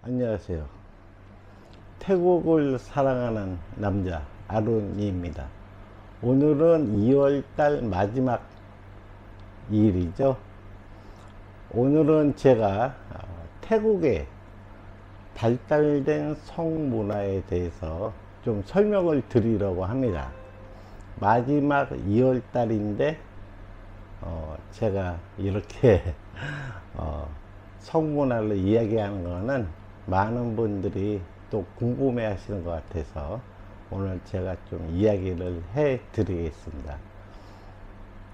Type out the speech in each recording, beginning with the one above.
안녕하세요. 태국을 사랑하는 남자 아론이입니다. 오늘은 2월달 마지막 일이죠. 오늘은 제가 태국의 발달된 성문화에 대해서 좀 설명을 드리려고 합니다. 마지막 2월달인데 제가 이렇게 성문화를 이야기하는 거는 많은 분들이 또 궁금해 하시는 것 같아서 오늘 제가 좀 이야기를 해 드리겠습니다.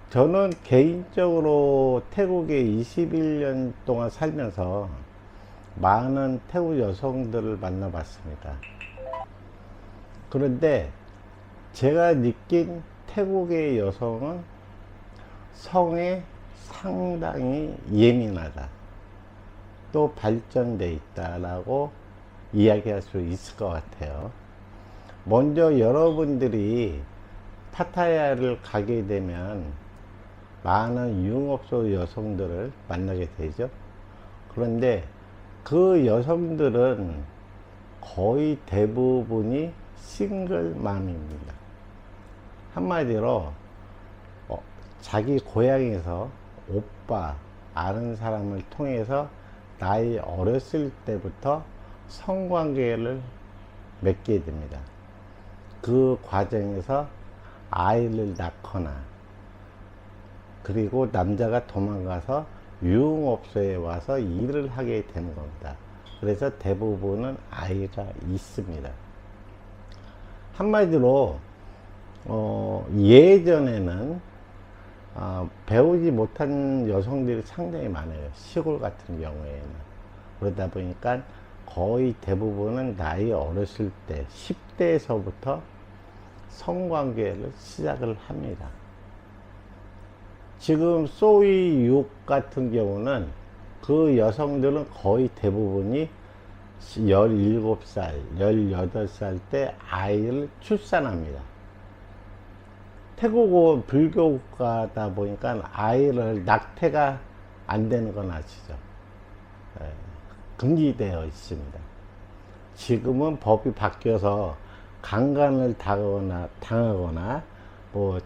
저는 개인적으로 태국에 21년 동안 살면서 많은 태국 여성들을 만나봤습니다. 그런데 제가 느낀 태국의 여성은 성에 상당히 예민하다, 또 발전돼 있다라고 이야기할 수 있을 것 같아요. 먼저 여러분들이 파타야를 가게 되면 많은 유흥업소 여성들을 만나게 되죠. 그런데 그 여성들은 거의 대부분이 싱글맘입니다. 한마디로 자기 고향에서 오빠 아는 사람을 통해서 나이 어렸을 때부터 성관계를 맺게 됩니다. 그 과정에서 아이를 낳거나, 그리고 남자가 도망가서 유흥업소에 와서 일을 하게 되는 겁니다. 그래서 대부분은 아이가 있습니다. 한마디로 예전에는 배우지 못한 여성들이 상당히 많아요. 시골 같은 경우에는. 그러다 보니까 거의 대부분은 나이 어렸을 때 10대에서부터 성관계를 시작을 합니다. 지금 소위 6 같은 경우는 그 여성들은 거의 대부분이 17살, 18살 때 아이를 출산합니다. 태국은 불교 국가다 보니까 아이를 낙태가 안 되는 건 아시죠? 금지되어 있습니다. 지금은 법이 바뀌어서 강간을 당하거나 뭐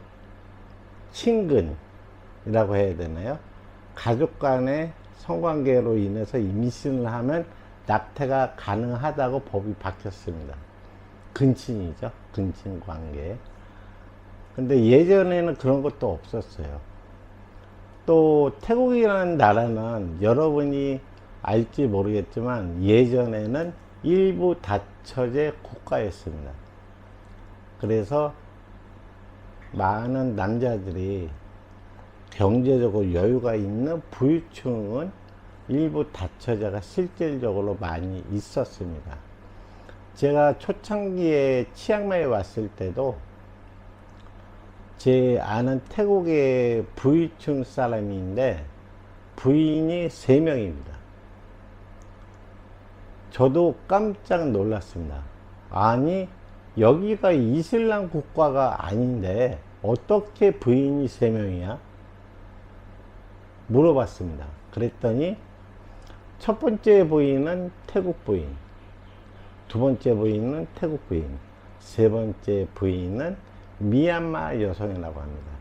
친근이라고 해야 되나요? 가족 간의 성관계로 인해서 임신을 하면 낙태가 가능하다고 법이 바뀌었습니다. 근친이죠. 근친관계. 근데 예전에는 그런 것도 없었어요. 또 태국이라는 나라는 여러분이 알지 모르겠지만 예전에는 일부 다처제 국가였습니다. 그래서 많은 남자들이 경제적으로 여유가 있는 부유층은 일부 다처제가 실질적으로 많이 있었습니다. 제가 초창기에 치앙마이에 왔을 때도 제 아는 태국의 부유층 사람인데 부인이 3명입니다. 저도 깜짝 놀랐습니다. 아니, 여기가 이슬람 국가가 아닌데 어떻게 부인이 3명이야? 물어봤습니다. 그랬더니 첫 번째 부인은 태국 부인, 두 번째 부인은 태국 부인, 세 번째 부인은 미얀마 여성이라고 합니다.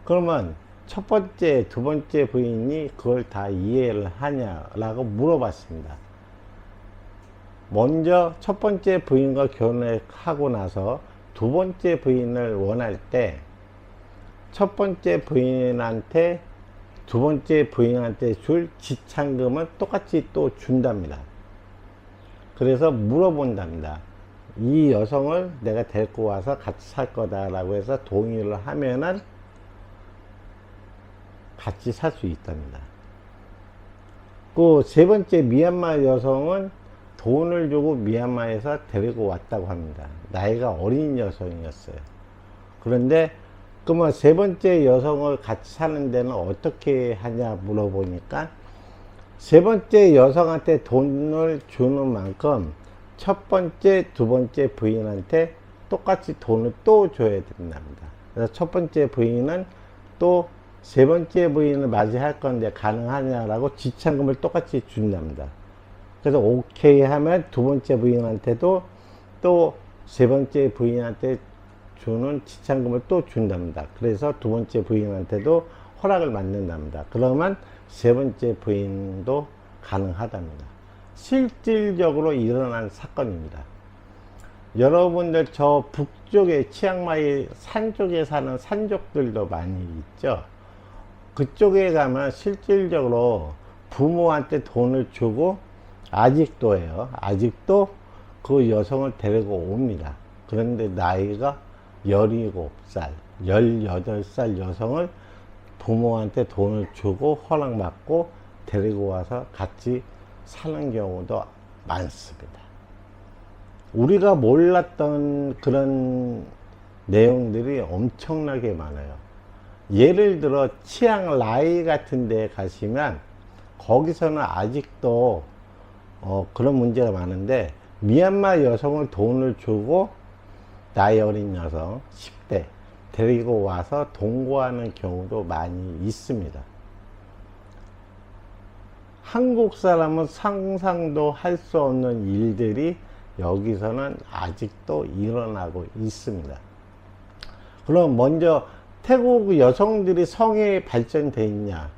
그러면 첫 번째, 두 번째 부인이 그걸 다 이해를 하냐라고 물어봤습니다. 먼저 첫 번째 부인과 결혼을 하고 나서 두 번째 부인을 원할 때 첫 번째 부인한테 두 번째 부인한테 줄 지참금은 똑같이 또 준답니다. 그래서 물어본답니다. 이 여성을 내가 데리고 와서 같이 살 거다라고 해서 동의를 하면은 같이 살 수 있답니다. 그 세 번째 미얀마 여성은 돈을 주고 미얀마에서 데리고 왔다고 합니다. 나이가 어린 여성이었어요. 그런데 그러면 세 번째 여성을 같이 사는 데는 어떻게 하냐 물어보니까 세 번째 여성한테 돈을 주는 만큼 첫 번째, 두 번째 부인한테 똑같이 돈을 또 줘야 된답니다. 그래서 첫 번째 부인은 또 세 번째 부인을 맞이할 건데 가능하냐라고 지참금을 똑같이 준답니다. 그래서 오케이 하면 두 번째 부인한테도 또 세 번째 부인한테 주는 지참금을 또 준답니다. 그래서 두 번째 부인한테도 허락을 받는답니다. 그러면 세 번째 부인도 가능하답니다. 실질적으로 일어난 사건입니다. 여러분들 저 북쪽에 치앙마이 산 쪽에 사는 산족들도 많이 있죠. 그쪽에 가면 실질적으로 부모한테 돈을 주고 아직도예요. 아직도 그 여성을 데리고 옵니다. 그런데 나이가 17살, 18살 여성을 부모한테 돈을 주고 허락받고 데리고 와서 같이 사는 경우도 많습니다. 우리가 몰랐던 그런 내용들이 엄청나게 많아요. 예를 들어 치앙라이 같은 데 가시면 거기서는 아직도 그런 문제가 많은데, 미얀마 여성을 돈을 주고 나이 어린 여성 10대 데리고 와서 동거하는 경우도 많이 있습니다. 한국 사람은 상상도 할 수 없는 일들이 여기서는 아직도 일어나고 있습니다. 그럼 먼저 태국 여성들이 성에 발전되어 있냐?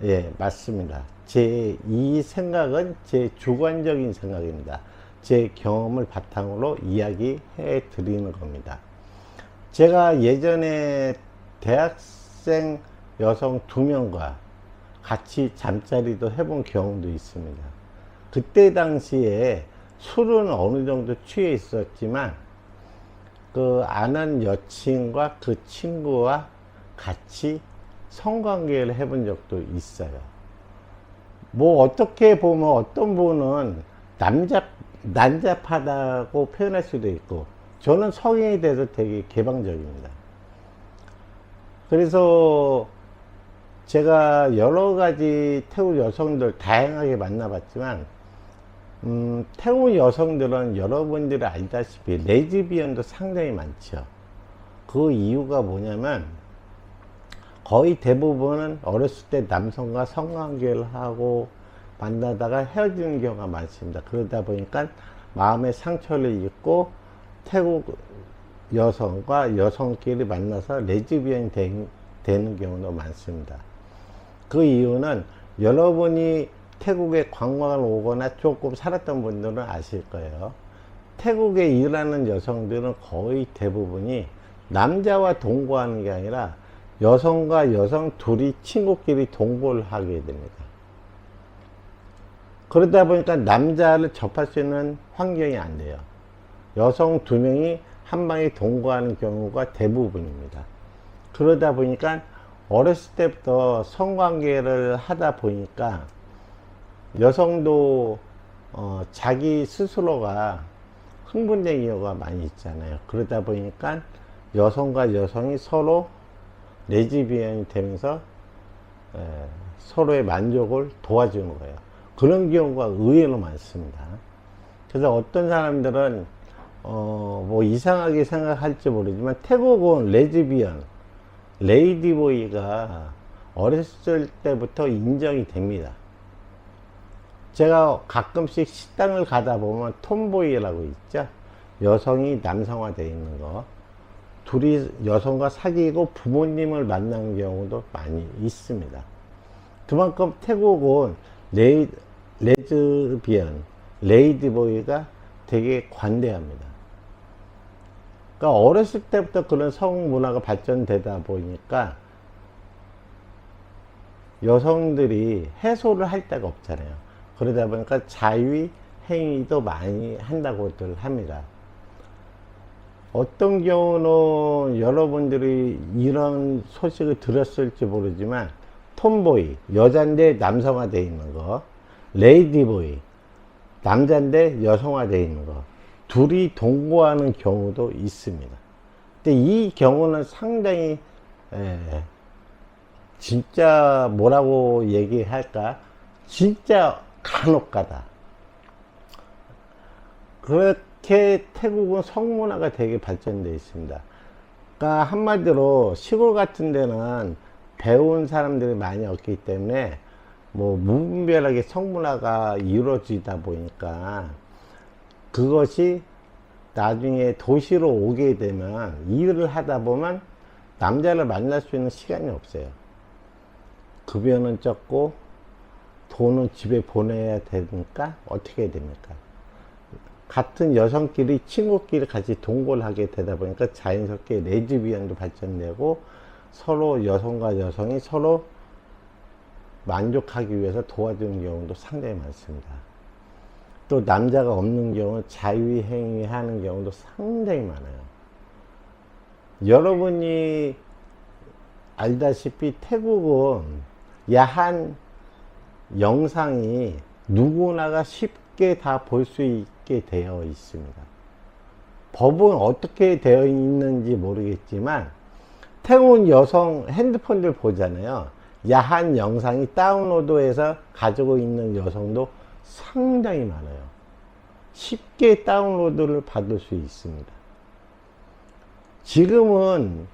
예, 맞습니다. 제 이 생각은 제 주관적인 생각입니다. 제 경험을 바탕으로 이야기해 드리는 겁니다. 제가 예전에 대학생 여성 2명과 같이 잠자리도 해본 경험도 있습니다. 그때 당시에 술은 어느 정도 취해 있었지만 그 아는 여친과 그 친구와 같이 성관계를 해본 적도 있어요. 뭐 어떻게 보면 어떤 분은 난잡하다고 표현할 수도 있고, 저는 성인이 돼서 되게 개방적입니다. 그래서 제가 여러 가지 태국 여성들 다양하게 만나봤지만, 태국 여성들은 여러분들이 알다시피 레즈비언도 상당히 많죠. 그 이유가 뭐냐면 거의 대부분은 어렸을 때 남성과 성관계를 하고 만나다가 헤어지는 경우가 많습니다. 그러다 보니까 마음의 상처를 입고 태국 여성과 여성끼리 만나서 레즈비언이 되는 경우도 많습니다. 그 이유는 여러분이 태국에 관광을 오거나 조금 살았던 분들은 아실 거예요. 태국에 일하는 여성들은 거의 대부분이 남자와 동거하는 게 아니라 여성과 여성 둘이 친구끼리 동거를 하게 됩니다. 그러다 보니까 남자를 접할 수 있는 환경이 안 돼요. 여성 2명이 한 방에 동거하는 경우가 대부분입니다. 그러다 보니까 어렸을 때부터 성관계를 하다 보니까 여성도 자기 스스로가 흥분된 경우가 많이 있잖아요. 그러다 보니까 여성과 여성이 서로 레즈비언이 되면서 서로의 만족을 도와주는 거예요. 그런 경우가 의외로 많습니다. 그래서 어떤 사람들은 뭐 이상하게 생각할지 모르지만 태국은 레즈비언, 레이디보이가 어렸을 때부터 인정이 됩니다. 제가 가끔씩 식당을 가다 보면 톰보이라고 있죠. 여성이 남성화되어 있는 거. 둘이 여성과 사귀고 부모님을 만나는 경우도 많이 있습니다. 그만큼 태국은 레즈비언, 레이디보이가 되게 관대합니다. 그러니까 어렸을 때부터 그런 성문화가 발전되다 보니까 여성들이 해소를 할 데가 없잖아요. 그러다 보니까 자위 행위도 많이 한다고들 합니다. 어떤 경우는 여러분들이 이런 소식을 들었을지 모르지만 톰보이, 여잔데 남성화되어 있는 거, 레이디보이, 남잔데 여성화되어 있는 거, 둘이 동거하는 경우도 있습니다. 근데 이 경우는 상당히 진짜 뭐라고 얘기할까, 진짜 간혹가다. 그렇게 태국은 성문화가 되게 발전되어 있습니다. 그러니까 한마디로 시골 같은 데는 배운 사람들이 많이 없기 때문에 뭐 무분별하게 성문화가 이루어지다 보니까 그것이 나중에 도시로 오게 되면 일을 하다 보면 남자를 만날 수 있는 시간이 없어요. 급여는 적고 돈은 집에 보내야 되니까 어떻게 해야 됩니까? 같은 여성끼리 친구끼리 같이 동거를 하게 되다 보니까 자연스럽게 레즈비언도 발전되고 서로 여성과 여성이 서로 만족하기 위해서 도와주는 경우도 상당히 많습니다. 또 남자가 없는 경우는 자유행위 하는 경우도 상당히 많아요. 여러분이 알다시피 태국은 야한 영상이 누구나가 쉽게 다 볼 수 있게 되어 있습니다. 법은 어떻게 되어 있는지 모르겠지만 태국 여성 핸드폰들 보잖아요. 야한 영상이 다운로드해서 가지고 있는 여성도 상당히 많아요. 쉽게 다운로드를 받을 수 있습니다. 지금은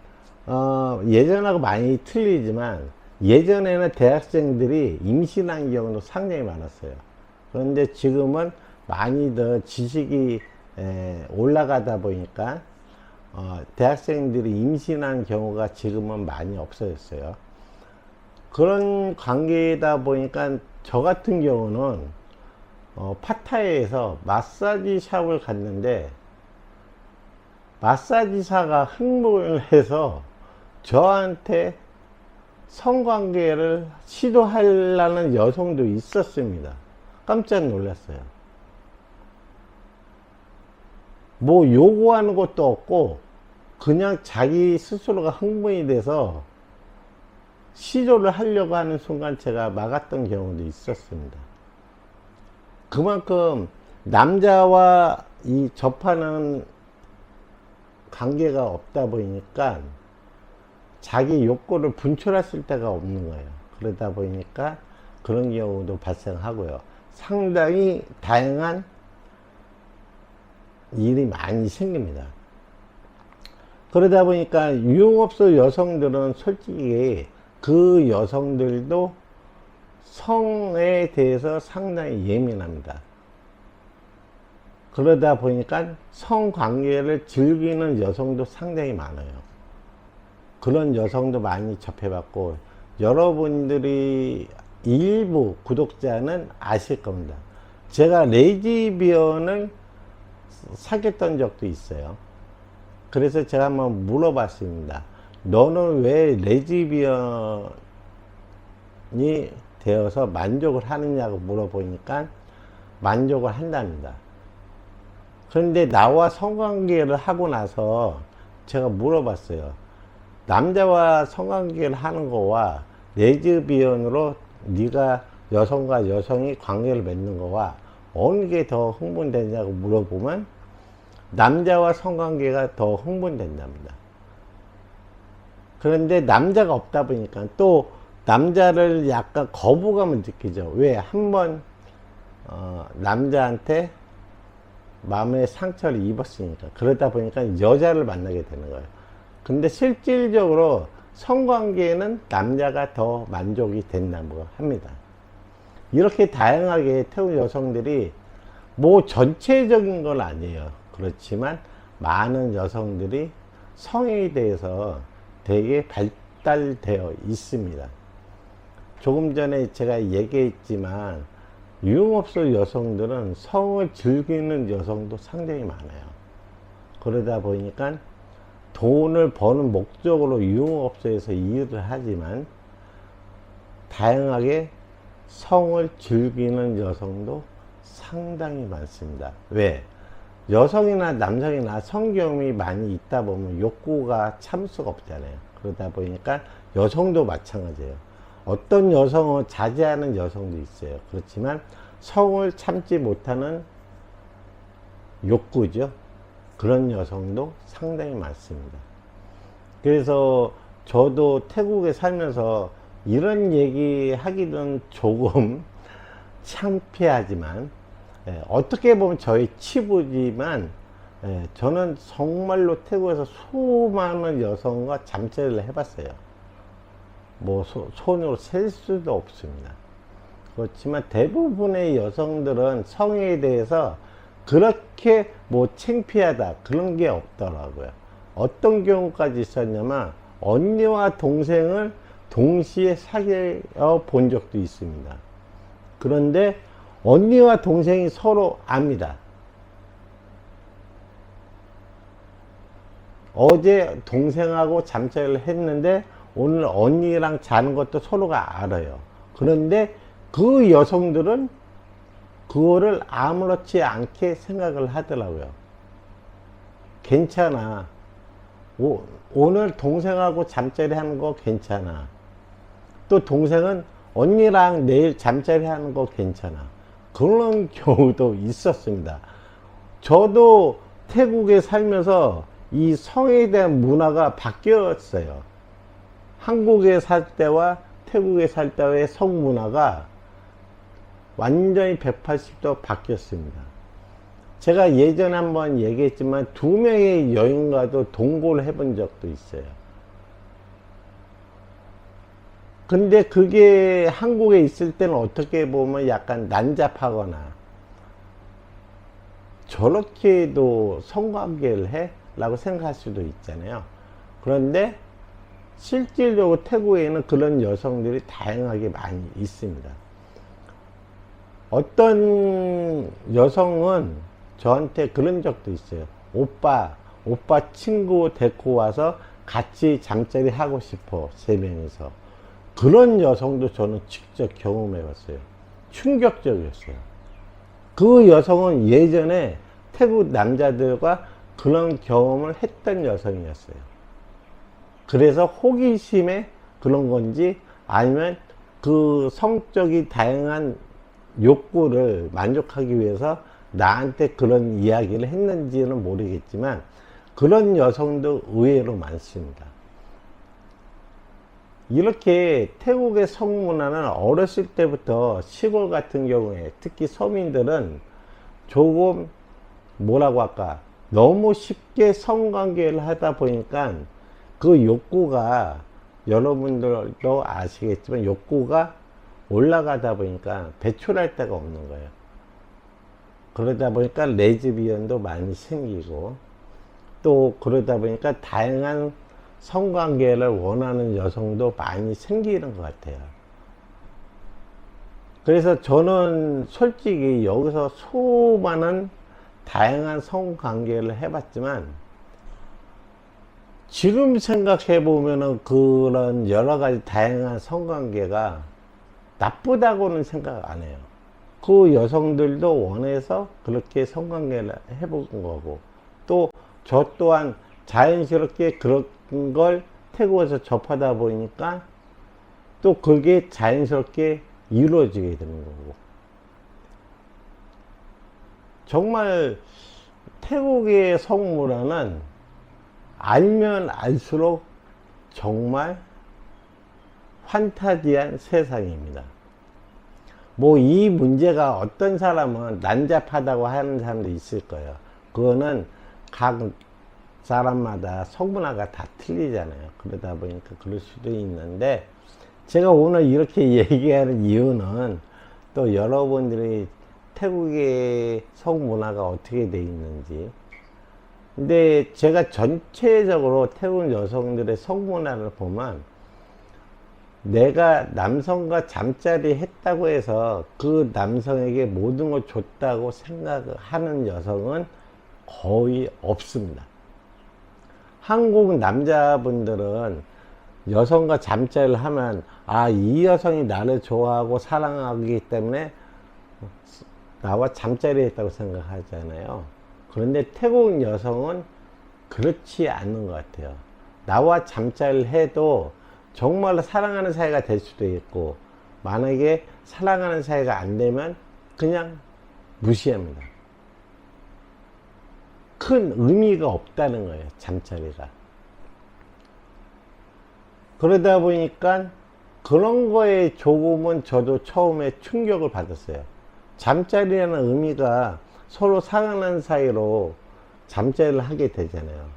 예전하고 많이 틀리지만 예전에는 대학생들이 임신한 경우도 상당히 많았어요. 그런데 지금은 많이 더 지식이 올라가다 보니까 대학생들이 임신한 경우가 지금은 많이 없어졌어요. 그런 관계다 보니까 저 같은 경우는 파타야에서 마사지 샵을 갔는데 마사지사가 흥분을 해서 저한테 성관계를 시도하려는 여성도 있었습니다. 깜짝 놀랐어요. 뭐 요구하는 것도 없고 그냥 자기 스스로가 흥분이 돼서 시도를 하려고 하는 순간 제가 막았던 경우도 있었습니다. 그만큼 남자와 이 접하는 관계가 없다 보니까 자기 욕구를 분출했을 데가 없는 거예요. 그러다 보니까 그런 경우도 발생하고요. 상당히 다양한 일이 많이 생깁니다. 그러다 보니까 유흥업소 여성들은 솔직히 그 여성들도 성에 대해서 상당히 예민합니다. 그러다 보니까 성관계를 즐기는 여성도 상당히 많아요. 그런 여성도 많이 접해봤고 여러분들이 일부 구독자는 아실 겁니다. 제가 레즈비언을 사귀었던 적도 있어요. 그래서 제가 한번 물어봤습니다. 너는 왜 레즈비언이 되어서 만족을 하느냐고 물어보니까 만족을 한답니다. 그런데 나와 성관계를 하고 나서 제가 물어봤어요. 남자와 성관계를 하는 거와 레즈비언으로 네가 여성과 여성이 관계를 맺는 거와 어느 게 더 흥분되냐고 물어보면 남자와 성관계가 더 흥분된답니다. 그런데 남자가 없다 보니까 또 남자를 약간 거부감을 느끼죠. 왜? 한번 남자한테 마음의 상처를 입었으니까. 그러다 보니까 여자를 만나게 되는 거예요. 근데 실질적으로 성관계에는 남자가 더 만족이 된다고 합니다. 이렇게 다양하게 태국 여성들이 뭐 전체적인 건 아니에요. 그렇지만 많은 여성들이 성에 대해서 되게 발달되어 있습니다. 조금 전에 제가 얘기했지만 유흥업소 여성들은 성을 즐기는 여성도 상당히 많아요. 그러다 보니까 돈을 버는 목적으로 유흥업소에서 일을 하지만 다양하게 성을 즐기는 여성도 상당히 많습니다. 왜? 여성이나 남성이나 성경험이 많이 있다 보면 욕구가 참을 수가 없잖아요. 그러다 보니까 여성도 마찬가지예요. 어떤 여성은 자제하는 여성도 있어요. 그렇지만 성을 참지 못하는 욕구죠. 그런 여성도 상당히 많습니다. 그래서 저도 태국에 살면서 이런 얘기 하기는 조금 창피하지만 어떻게 보면 저의 치부지만 저는 정말로 태국에서 수많은 여성과 잠자리를 해봤어요. 뭐 손으로 셀 수도 없습니다. 그렇지만 대부분의 여성들은 성에 대해서 그렇게 뭐 창피하다 그런 게 없더라고요. 어떤 경우까지 있었냐면 언니와 동생을 동시에 사귀어 본 적도 있습니다. 그런데 언니와 동생이 서로 압니다. 어제 동생하고 잠자리를 했는데 오늘 언니랑 자는 것도 서로가 알아요. 그런데 그 여성들은 그거를 아무렇지 않게 생각을 하더라고요. 괜찮아. 오늘 동생하고 잠자리 하는 거 괜찮아. 또 동생은 언니랑 내일 잠자리 하는 거 괜찮아. 그런 경우도 있었습니다. 저도 태국에 살면서 이 성에 대한 문화가 바뀌었어요. 한국에 살 때와 태국에 살 때의 성 문화가 완전히 180도 바뀌었습니다. 제가 예전에 한번 얘기했지만 2명의 여인과도 동거를 해본 적도 있어요. 근데 그게 한국에 있을 때는 어떻게 보면 약간 난잡하거나 저렇게도 성관계를 해? 라고 생각할 수도 있잖아요. 그런데 실질적으로 태국에는 그런 여성들이 다양하게 많이 있습니다. 어떤 여성은 저한테 그런 적도 있어요. 오빠 친구 데리고 와서 같이 잠자리 하고 싶어. 3명이서. 그런 여성도 저는 직접 경험해 봤어요. 충격적이었어요. 그 여성은 예전에 태국 남자들과 그런 경험을 했던 여성이었어요. 그래서 호기심에 그런 건지 아니면 그 성적인 다양한 욕구를 만족하기 위해서 나한테 그런 이야기를 했는지는 모르겠지만 그런 여성도 의외로 많습니다. 이렇게 태국의 성문화는 어렸을 때부터 시골 같은 경우에 특히 서민들은 조금 뭐라고 할까 너무 쉽게 성관계를 하다 보니까 그 욕구가 여러분들도 아시겠지만 욕구가 올라가다 보니까 배출할 데가 없는 거예요. 그러다 보니까 레즈비언도 많이 생기고 또 그러다 보니까 다양한 성관계를 원하는 여성도 많이 생기는 것 같아요. 그래서 저는 솔직히 여기서 수많은 다양한 성관계를 해봤지만 지금 생각해 보면은 그런 여러 가지 다양한 성관계가 나쁘다고는 생각 안 해요. 그 여성들도 원해서 그렇게 성관계를 해본 거고 또 저 또한 자연스럽게 그런 걸 태국에서 접하다 보니까 또 그게 자연스럽게 이루어지게 되는 거고 정말 태국의 성문화는 알면 알수록 정말 판타지한 세상입니다. 뭐 이 문제가 어떤 사람은 난잡하다고 하는 사람도 있을 거예요. 그거는 각 사람마다 성문화가 다 틀리잖아요. 그러다 보니까 그럴 수도 있는데 제가 오늘 이렇게 얘기하는 이유는 또 여러분들이 태국의 성문화가 어떻게 돼 있는지 근데 제가 전체적으로 태국 여성들의 성문화를 보면 내가 남성과 잠자리 했다고 해서 그 남성에게 모든 걸 줬다고 생각하는 여성은 거의 없습니다. 한국 남자분들은 여성과 잠자리를 하면 이 여성이 나를 좋아하고 사랑하기 때문에 나와 잠자리 했다고 생각하잖아요. 그런데 태국 여성은 그렇지 않는 것 같아요. 나와 잠자리를 해도 정말로 사랑하는 사이가 될 수도 있고 만약에 사랑하는 사이가 안 되면 그냥 무시합니다. 큰 의미가 없다는 거예요. 잠자리가. 그러다 보니까 그런 거에 조금은 저도 처음에 충격을 받았어요. 잠자리라는 의미가 서로 사랑하는 사이로 잠자리를 하게 되잖아요.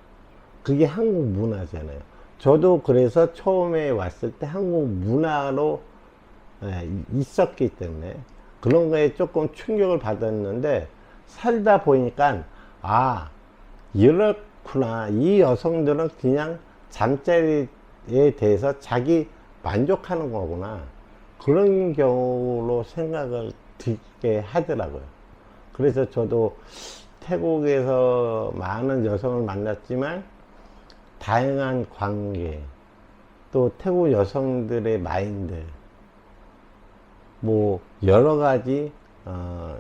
그게 한국 문화잖아요. 저도 그래서 처음에 왔을 때 한국 문화로 있었기 때문에 그런 거에 조금 충격을 받았는데, 살다 보니까 아, 이렇구나. 이 여성들은 그냥 잠자리에 대해서 자기 만족하는 거구나. 그런 경우로 생각을 들게 하더라고요. 그래서 저도 태국에서 많은 여성을 만났지만, 다양한 관계, 또 태국 여성들의 마인드, 뭐 여러 가지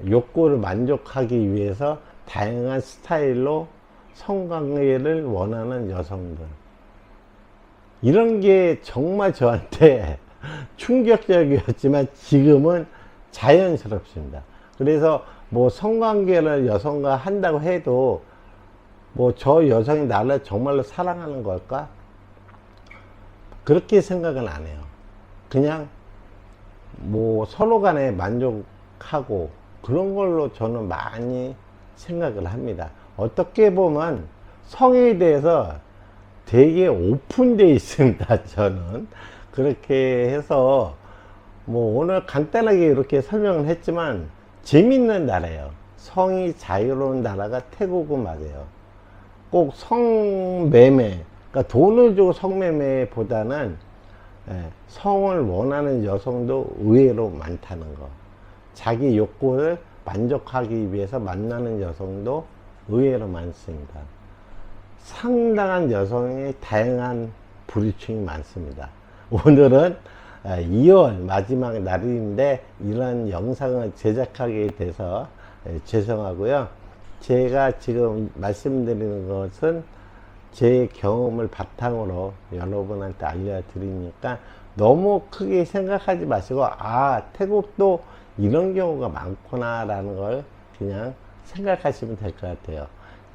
욕구를 만족하기 위해서 다양한 스타일로 성관계를 원하는 여성들, 이런 게 정말 저한테 충격적이었지만 지금은 자연스럽습니다. 그래서 뭐 성관계를 여성과 한다고 해도 뭐 저 여성이 나를 정말로 사랑하는 걸까? 그렇게 생각은 안 해요. 그냥 뭐 서로 간에 만족하고 그런 걸로 저는 많이 생각을 합니다. 어떻게 보면 성에 대해서 되게 오픈되어 있습니다. 저는 그렇게 해서 뭐 오늘 간단하게 이렇게 설명을 했지만 재밌는 나라예요. 성이 자유로운 나라가 태국은 맞아요. 꼭 성매매, 그러니까 돈을 주고 성매매보다는 성을 원하는 여성도 의외로 많다는 거, 자기 욕구를 만족하기 위해서 만나는 여성도 의외로 많습니다. 상당한 여성의 다양한 부류층이 많습니다. 오늘은 2월 마지막 날인데 이런 영상을 제작하게 돼서 죄송하고요. 제가 지금 말씀드리는 것은 제 경험을 바탕으로 여러분한테 알려드리니까 너무 크게 생각하지 마시고, 아, 태국도 이런 경우가 많구나 라는 걸 그냥 생각하시면 될 것 같아요.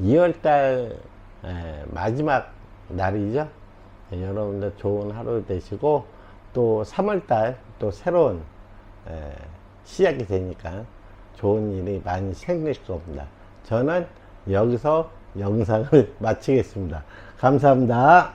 2월달 마지막 날이죠. 여러분들 좋은 하루 되시고, 또 3월달 또 새로운 시작이 되니까 좋은 일이 많이 생길 겁니다. 저는 여기서 영상을 마치겠습니다. 감사합니다.